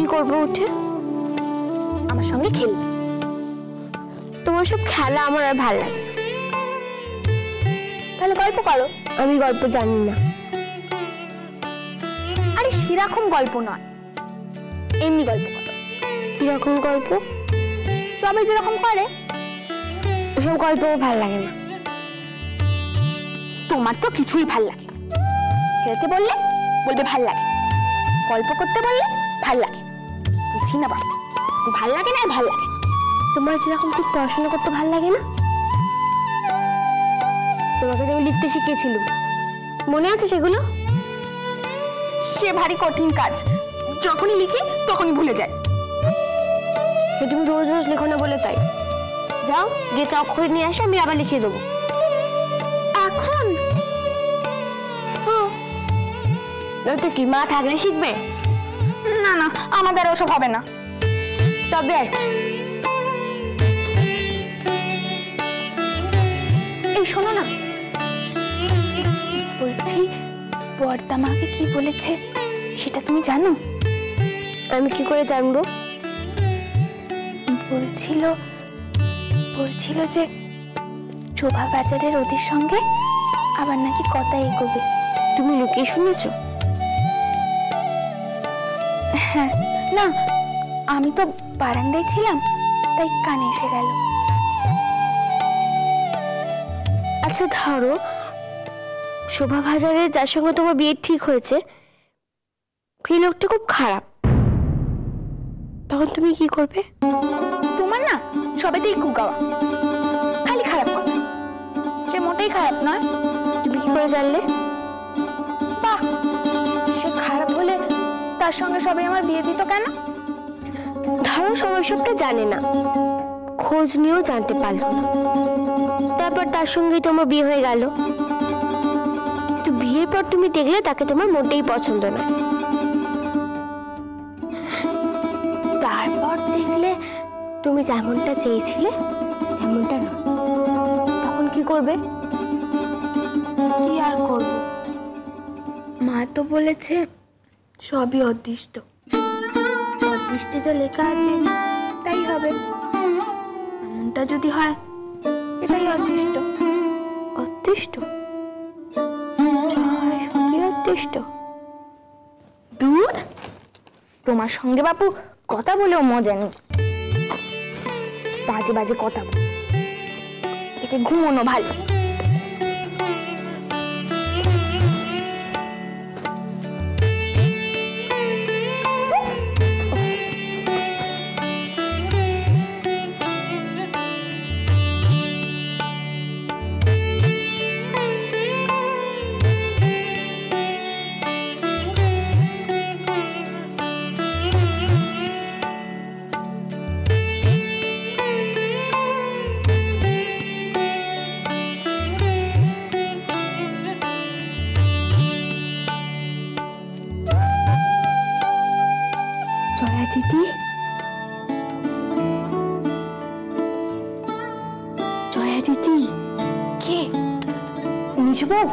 কি করবো উঠে? আমার সঙ্গে খেলবি। তোমার সব খেলা আমার আর ভালো লাগে। তাহলে গল্প করো। আমি গল্প জানি না। আরে সেরকম গল্প নয়, এমনি গল্প করো। কিরকম গল্প? সবাই যেরকম করে। ওসব গল্প ভালো লাগে না। তোমার তো কিছুই ভাল লাগে। খেলতে বললে বলবে ভাল লাগে, গল্প করতে বললে ভাল লাগে। বুঝছি না বাবা, ভাল লাগে না ভাল লাগে। তোমার যেরকম ঠিক পড়াশোনা করতে ভালো লাগে না? তোমাকে যে আমি লিখতে শিখিয়েছিলাম, মনে আছে সেগুলো? সে ভারী কঠিন কাজ, যখনই লিখি তখনই ভুলে যায়। সে তুমি রোজ রোজ লেখো না বলে তাই। যাও গিয়ে চক করে নিয়ে আসো, আমি আবার লিখিয়ে দেবো। এখন? নয়তো কি মা থাকলে শিখবে? না না, আমাদের ওসব হবে না। তবে এই শোনো না, বলছি বর্দা মাকে কি বলেছে সেটা তুমি জানো? আমি কি করে জানবো? বলছিল যে শোভা বাজারের ওদের সঙ্গে আবার নাকি কথা এগোবে। তুমি লুকিয়ে শুনেছো? হ্যাঁ, না আমি তো বারান্দায় ছিলাম, তাই কানে এসে গেল। আচ্ছা ধরো শোভা বাজারে যার সঙ্গে তোমার বিয়ে ঠিক হয়েছে সেই লোকটা খুব খারাপ, তখন তুমি কি করবে? তোমার না সবেতেই কুগাওয়া, খালি খারাপ কথা। সে মোটেই খারাপ নয়। তুমি কি করে জানলে? বাহ, সে খারাপ হলে তার সঙ্গে সবাই আমার বিয়ে দিত কেন? ধরো সবাই সবটা জানে না, খোঁজ নিয়েও জানতে পারলো না, তারপর তার সঙ্গেই তোমার বিয়ে হয়ে গেল। তো বিয়ের পর তুমি দেখলে তাকে তোমার মোটেই পছন্দ না, তারপর দেখলে তুমি যেমনটা চেয়েছিলে তেমনটা না, তখন কি করবে? কি আর করব, মা তো বলেছে সবই অদৃষ্ট, অদৃষ্টে যা লেখা আছে তাই হবে। এমনটা যদি হয় এটাই অদৃষ্ট। অদৃষ্ট? সবই অদৃষ্ট? দূর, তোমার সঙ্গে বাপু কথা বলেও মজা নেই। বাজে বাজে কথা বল, এতে ঘুমোনো ভালো। জয়া দিদি, জয়া দিদি। কে? নিজ বউ?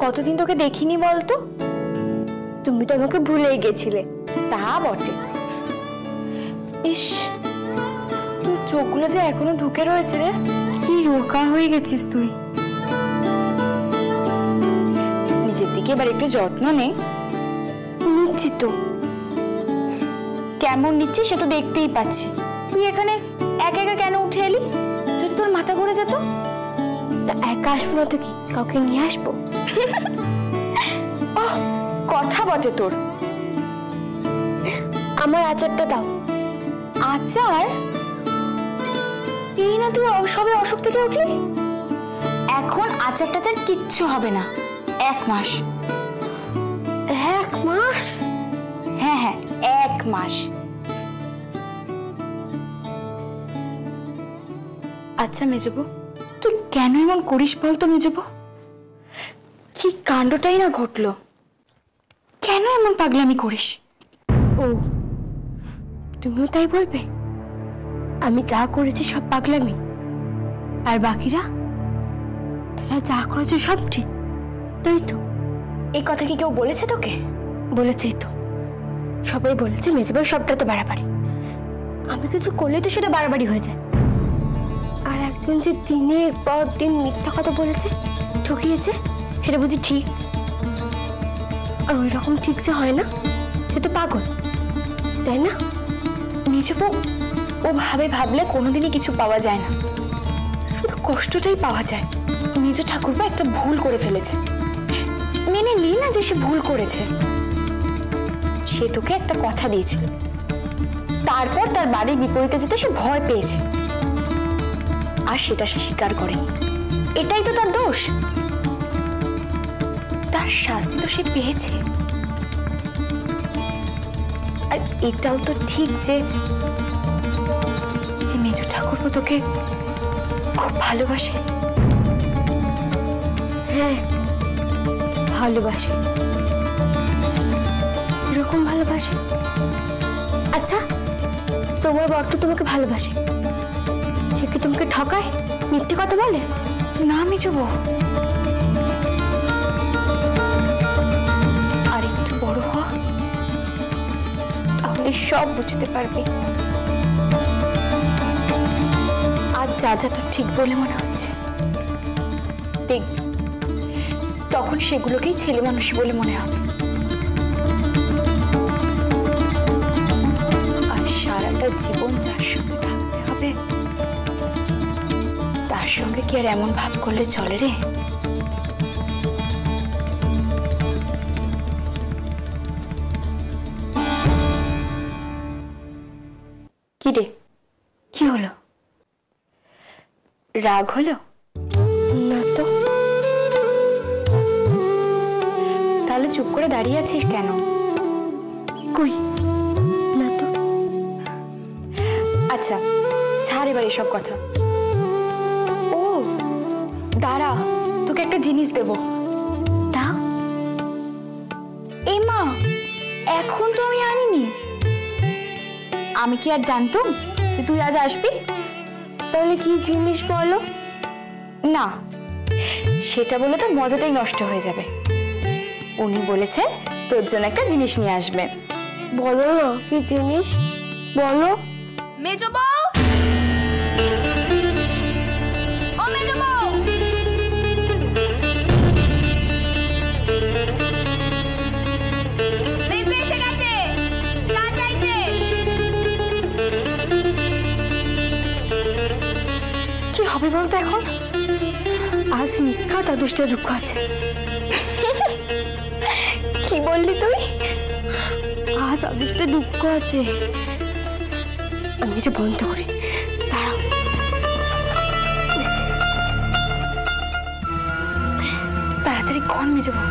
কতদিন তোকে দেখিনি বলতো? তুমি তো আমাকে ভুলেই গেছিলে। তা বটে। ইস, তোর চোখগুলো যে এখনো ঢুকে রয়েছে রে। কি রোগা হয়ে গেছিস তুই। নিজের দিকে এবার একটু যত্ন নে। নিচ্ছি তো। কেমন নিচ্ছিস সে তো দেখতেই পাচ্ছি। তুই এখানে একা একা কেন উঠে এলি? যদি তোর মাথা ঘুরে যেত? তা একা আসবো না তো কি, কাউকে নিয়ে আসবো? কথা বটে তোর। আমার আচারটা দাও। আচার? এই না তুই সবে অসুখ থেকে উঠলি। এখন আচার টাচার কিচ্ছু হবে না, 1 মাস। 1 মাস? হ্যাঁ হ্যাঁ, মাস। আচ্ছা মেজবু, তুই কেন এমন করিস বলতো মেজবু? কি কাণ্ডটাই না ঘটলো, কেন এমন পাগলামি করিস? ও, তুমিও তাই বলবে? আমি যা করেছি সব পাগলামি, আর বাকিরা তারা যা করেছে সব ঠিক, তাই তো? এই কথা কি কেউ বলেছে তোকে? বলেছেই তো, সবাই বলেছে মেজবাই সবটা তো বাড়াবাড়ি। আমি কিছু করলে তো সেটা বাড়াবাড়ি হয়ে যায়। আর একজন যে দিনের পর দিন মিথ্যা কথা বলেছে, ঠকিয়েছে, সেটা বুঝি ঠিক? আর ওই রকম ঠিক যে হয় না, সে তো পাগল, তাই না? মেজবু ও ভাবলে কোনোদিনই কিছু পাওয়া যায় না, শুধু কষ্টটাই পাওয়া যায়। মেজ ঠাকুরপা একটা ভুল করে ফেলেছে, মেনে নি না যে সে ভুল করেছে। সে তোকে একটা কথা দিয়েছিল, তারপর তার বাড়ির বিপরীতে যেতে সে ভয় পেয়েছে, আর সেটা সে স্বীকার করেনি। এটাই তো তার দোষ, তার শাস্তি তো সে পেয়েছে। আর এটাও তো ঠিক যে মেজ ঠাকুরপো তোকে খুব ভালোবাসে। হ্যাঁ, ভালোবাসে, এরকম ভালোবাসে। আচ্ছা, তোমার বর তো তোমাকে ভালোবাসে, সে কি তোমাকে ঠকায়, মিথ্যে কথা বলে? না মেজবু, আর একটু বড় হ, তাহলে সব বুঝতে পারবি। আজ যা যা তোর ঠিক বলে মনে হচ্ছে, দেখবি তখন সেগুলোকেই ছেলে মানুষই বলে মনে হবে। আর সারাটা জীবন যার সঙ্গে থাকতে হবে, তার সঙ্গে কি আর এমন ভাব করলে চলে রে? কি রে, কি হলো? রাগ হলো? না তো। তাহলে চুপ করে দাঁড়িয়ে আছিস কেন? কই, না তো। আচ্ছা ছাড় এবার এসব কথা। ও দাঁড়া, তোকে একটা জিনিস দেব। দাও। এই মা, এখন তো আমি আনিনি। আমি কি আর জানতুম যে তুই আজ আসবি? তাহলে কি জিনিস বলো? না, সেটা বলে তো মজাটাই নষ্ট হয়ে যাবে। উনি বলেছে তোর জন্য একটা জিনিস নিয়ে আসবে। বলো না, কি জিনিস বলো। মেজো বউ, ও মেজো বউ, মেজো এসে গেছে, চা চাইছে। কি হবে বলতো এখন? আজ নিখাত অদৃষ্ট দুঃখ আছে। কি বললি তুই? আজ অদৃষ্ট দুঃখ আছে। আমি যে বন্ধ করি, দাঁড়াও। তাড়াতাড়ি কর মেজো বউ।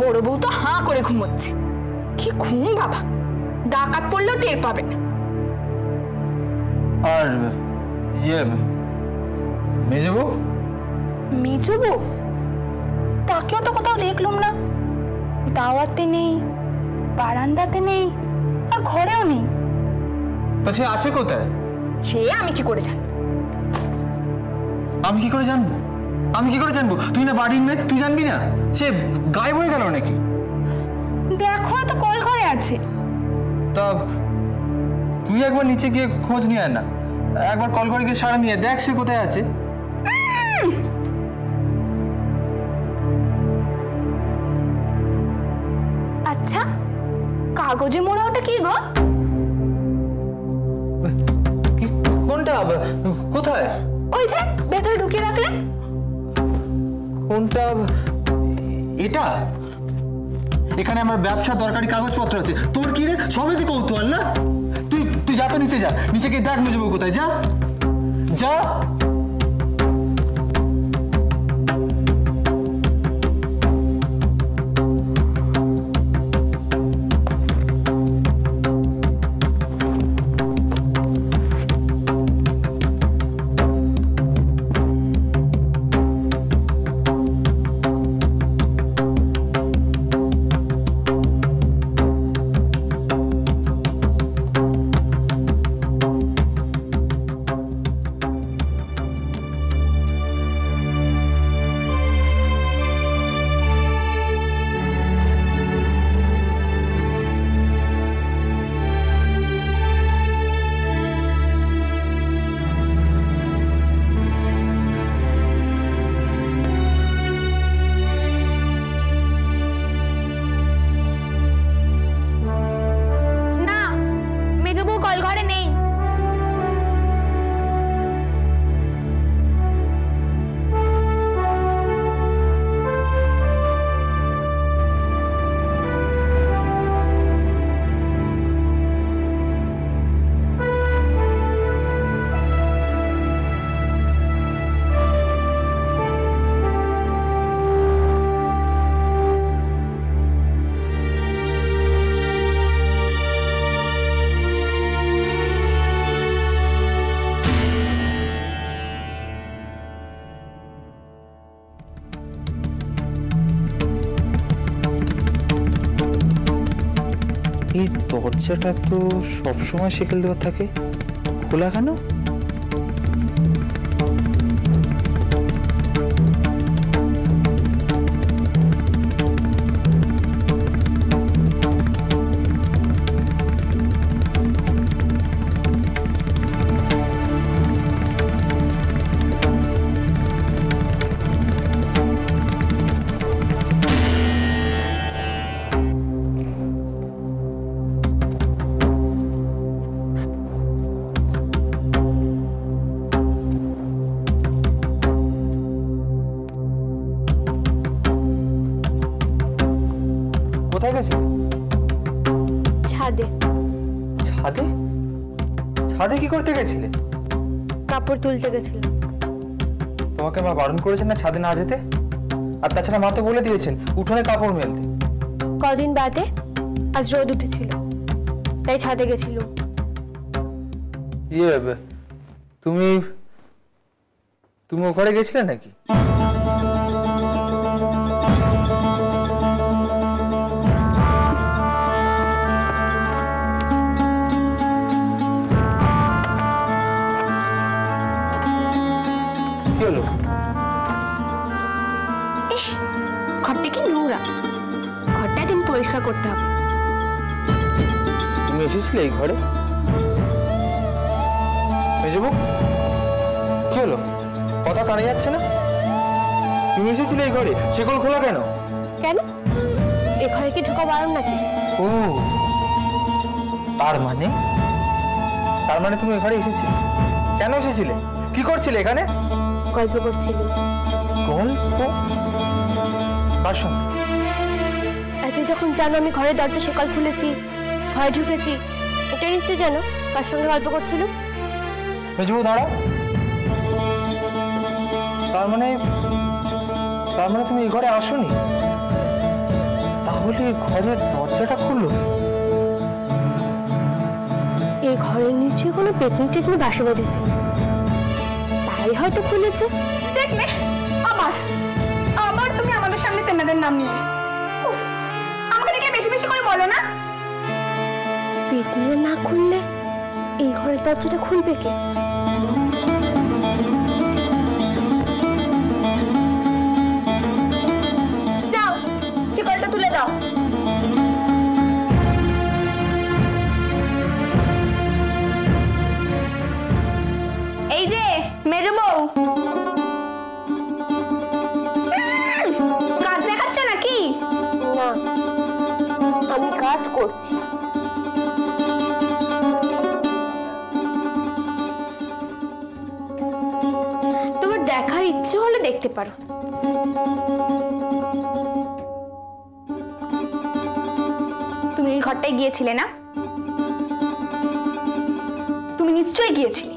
বড় বউ তো হাঁ করে ঘুমোচ্ছে। কি ঘুম বাবা, ডাকাত পড়লেও টের পাবে না। আর ইয়ে মেজো বউ? মেজো বউ? তাকেও তো কোথাও দেখলুম না। দাওয়াতে নেই, বারান্দাতে নেই, আর ঘরেও নেই। তা সে আছে কোথায়? সে আমি কি করে জানি? আমি কি করে জানবো? আমি কি করে জানবো? তুই না বাড়ির মেয়ে, তুই জানবি না? সে গায়েব হয়ে গেল নাকি? দেখো তো কল ঘরে আছে। তা তুই একবার নিচে গিয়ে খোঁজ নিয়ে আয় না, একবার কল করে গিয়ে সারা নিয়ে দেখ সে কোথায় আছে। আচ্ছা, কাগজে মোড়া ওটা কি গো? কি কোনটা? কোথায়? ওই যে ভেতরে ঢুকিয়ে রাখলে। কোনটা? এটা? এখানে আমার ব্যবসা দরকারি কাগজপত্র আছে। তোর কি রে, সবাই তো কৌতূহল না? তুই তুই যা তো নিচে যা, নিচে গিয়ে দেখ মেজো বউ কোথায়। যা যা। এই দরজাটা তো সবসময় শিকল দেওয়া থাকে, খোলা কেন? কোথায় গেছে? ছাদে। ছাদে? ছাদে কি করতে গেছিলে? কাপড় তুলতে গেছিলাম। তোমাকে মা বারণ করেছেন না ছাদে না যেতে? আর তাছাড়া মা তো বলে দিয়েছেন উঠোনে কাপড় মেলতে। কদিন বাদে আজ রোদ উঠেছিল, তাই ছাদে গেছিল। ইয়ে তুমি তুমি ও ঘরে গেছিলে নাকি? কি হলো? ইস, ঘরটা কি নোংরা, ঘরটা দিন পরিষ্কার করতে হবে। তুমি এসেছিলে এই ঘরে? মেজবু কি হলো, কথা কানে যাচ্ছে না? তুমি এসেছিলে এই ঘরে, শিকল খোলা কেন? কেন, এ ঘরে কি ঢোকা বারণ নাকি? ও তার মানে তুমি এখানে এসেছিলে? কেন এসেছিলে? কি করছিলে এখানে? গল্প করছিল। গল্প? কার সঙ্গে? তুই যখন জানো আমি ঘরের দরজা সেকল খুলেছি, ঘরে ঢুকেছি, এটা নিশ্চয় জানো কার সঙ্গে গল্প করছিল। মেজবু দাঁড়া, তার মানে তুমি এই ঘরে আসোনি? তাহলে ঘরের দরজাটা খুললো? এই ঘরের নিচে কোনো পেতনি টেতনি বাসা বেঁধেছে, তাই হয়তো খুলেছে। দেখলে আবার আবার তুমি আমাদের সামনে তেনাদের নাম নিয়ে। উফ, আমাকে দেখলে বেশি বেশি করে বলো না। পেতনিরা না খুললে এই ঘরের দরজাটা খুলবে কে? যাও টিকলটা তুলে দাও। এই যে মেজ বউ, কাজ দেখাচ্ছ নাকি? না, আমি কাজ করছি। তোমার দেখার ইচ্ছে হলে দেখতে পারো। তুমি এই ঘরটায় গিয়েছিলে না? তুমি নিশ্চয়ই গিয়েছিলে,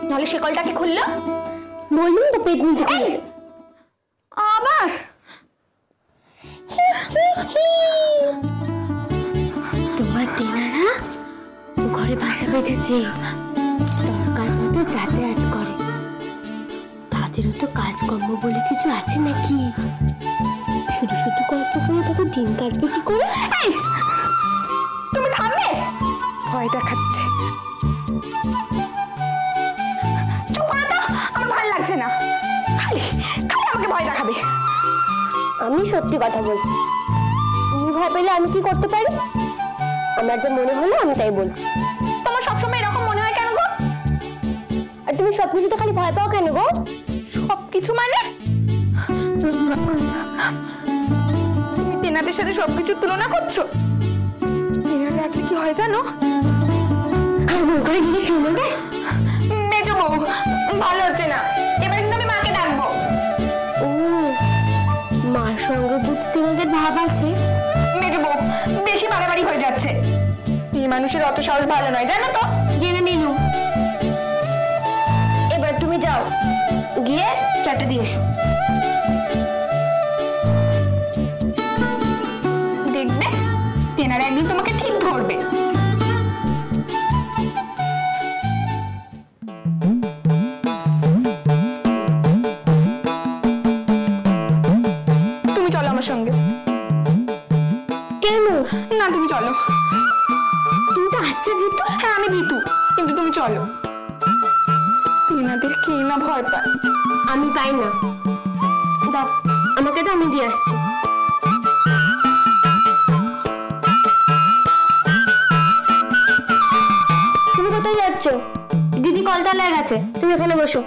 নাহলে সে কলটাকে খুললো। বললাম তো পেতনিটা খুলেছে। আবার তোমার তেনারা ঘরে বাসা বেঁধেছে, দরকার মতো যাতায়াত করে। তাদেরও তো কাজকর্ম বলে কিছু আছে নাকি? শুধু শুধু গল্প করে তাদের দিন কাটবে কি করে? এই, তুমি থামবে? ভয় দেখাচ্ছে। চুপ করো তো, আমার ভালো লাগছে না। খালি খালি আমাকে ভয় দেখাবে। আমি সত্যি কথা বলছি। তুমি ভয় পেলে আমি কি করতে পারি? আমার যা মনে হলো আমি তাই বলছি। তোমার সবসময় এরকম মনে হয় কেন গো? আর তুমি সবকিছুতে খালি ভয় পাও কেন গো? সবকিছু মানে? তুমি তেনাদের সাথে সবকিছু তুলনা করছো। তেনারা রাখলে কি হয় জানো? আর মন করে গিয়ে খেয়ে নেবে। মেজো বউ, ভালো হচ্ছে না। এবার কিন্তু আমি মাকে ডাকবো। ও, মার সঙ্গে বুঝতে ওদের ভাব আছে। মেজো বউ, বেশি বাড়াবাড়ি হয়ে যাচ্ছে। এই মানুষের অত সাহস ভালো নয়, জানো তো? জেনে নিলুম। এবার তুমি যাও, গিয়ে চাটা দিয়ে এসো। দেখবে তেনারা একদিন তোমাকে ঠিক ধরবে। তুমি চলো আমার সঙ্গে। কেন? না তুমি চলো। তুমি তো আচ্ছা ভীতু। হ্যাঁ আমি ভীতু, কিন্তু তুমি চলো। তেনাদের কে না ভয় পায়। আমি পাই না। দাও আমাকে, তো আমি দিয়ে আসছি। তুমি কোথায় যাচ্ছ? দিদি কলতলায় গেছে, তুমি এখানে বসো।